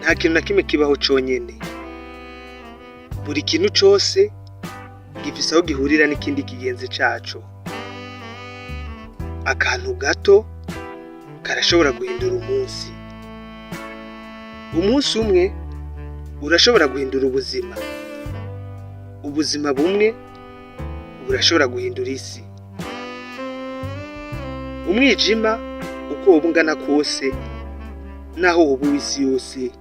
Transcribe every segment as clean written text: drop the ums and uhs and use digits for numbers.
nta kintu na kimwe kibaho conyene. Buri kintu cose gifise aho gihurira n'ikindi kigenzi caco. Akantu gato karashobora guhindura umunsi. Umunsi umwe urashobora guhindura ubuzima. Ubuzima bumwe burashobora guhindura isi. Umwijima uko woba ungana kose, naho woba uw'isi yose,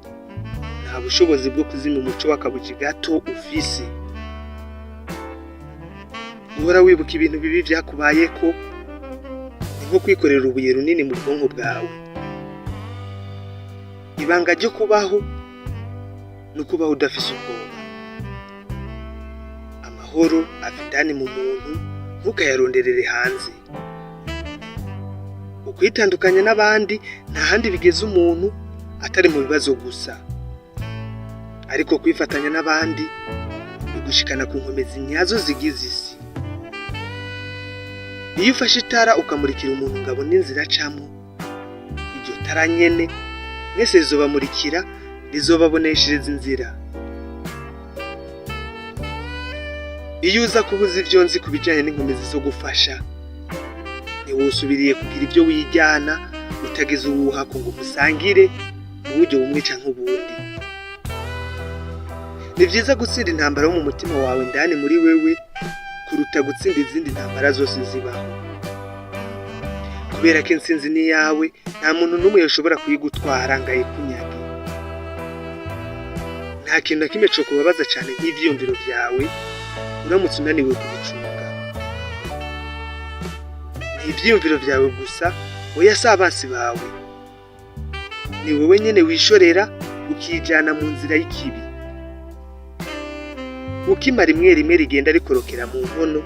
nta bushobozi bwo kuzimya umuco w'akabuji gato ufise. Uhora wibuka ibintu bibi vyakubayeko, ni nko kwikorera ubuye runini mu bwonko bwawe. Ibanga ryo kubaho ni ukubaho udafise ubwoba. Amahoro ava indani mu muntu, ntukayaronderere hanze. Ukwitandukanya n'abandi nta handi bigeze umuntu atari mu bibazo gusa, ariko kwifatanya n'abandi bigushikana ku nkomezi nyazo zigize isi. Iyo ufashe itara ukamurikira umuntu ngo abone inzira acamwo, iryo tara nyene mwese rizobamurikira, rizobaboneshereza inzira. Iyo uza kubuza ivyo nzi ku bijanye n'inkomezi zo gufasha, ntiwosubiriye kugira ivyo wijyana utagize uwuhako ngo musangire mu buryo bumwe canke ubundi. Ni vyiza gutsinda intambara yo mu mutima wawe ndani muri wewe kuruta gutsinda izindi ntambara zose zibaho, kubera ko intsinzi ni yawe, nta muntu n'umwe yoshobora kuyigutwara ngo ayikunyage. Nta kintu na kimwe co kubabaza cane nk'ivyiyumviro vyawe uramutse unaniwe kubicunga. Ivyiyumviro vyawe gusa, oya si abansi bawe. Ni wewe nyene wishorera ukijana mu nzira y'ikibi. Ukimara rimwe rimwe rigenda rikorokera mu nkono,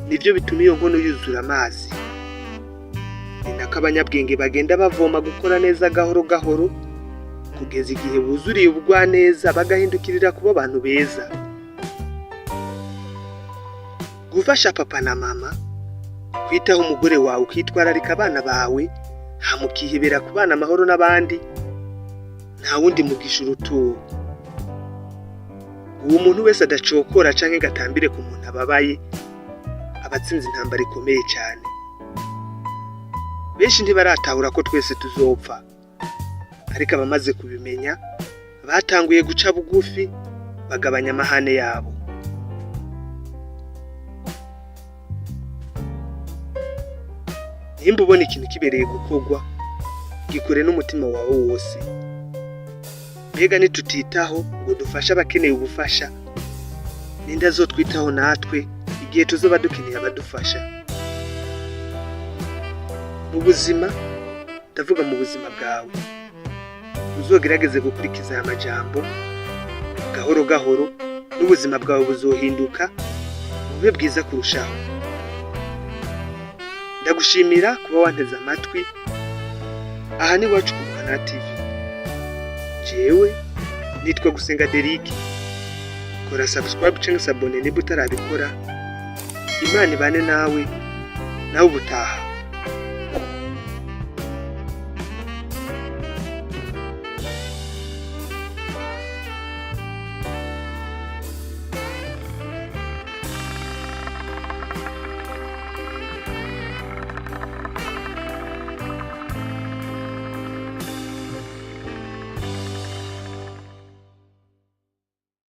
nivyo bituma iyo nkono yuzura amazi. Ni nako abanyabwenge bagenda bavoma gukora neza gahoro gahoro, kugeza igihe buzuriye ubugwaneza bagahindukirira kuba abantu beza. Gufasha papa na mama, kwitaho umugore wawe, ukitwararika abana bawe, hamukihebera kubana amahoro n'abandi, nta wundi mugisha urutuwe. Uwo muntu wese adacokora canke gatambire ku muntu ababaye, abatsinze intambara ikomeye cyane. Benshi ntibaratahura ko twese tuzopfa, ariko abamaze kubimenya batanguye guca bugufi, bagabanya amahane yabo. Nimba ubona ikintu kibereye gukorwa, gikore n'umutima wawe wose. Mbega nitutitaho ngo dufashe abakeneye ubufasha, ninde azotwitaho natwe igihe tuzoba dukeneye abadufasha? Mu buzima, ndavuga mu buzima bwawe, uzogerageze gukurikiza aya majambo gahoro gahoro, n'ubuzima bwawe buzohinduka bube bwiza kurushaho. Ndagushimira kuba wanteze amatwi. Aha ni Iwacu ku Muhana TV. Jewe nitwa Gusenga Derrick. Kora subscribe canke s'abone niba utarabikora. Imana ibane nawe ubutaha.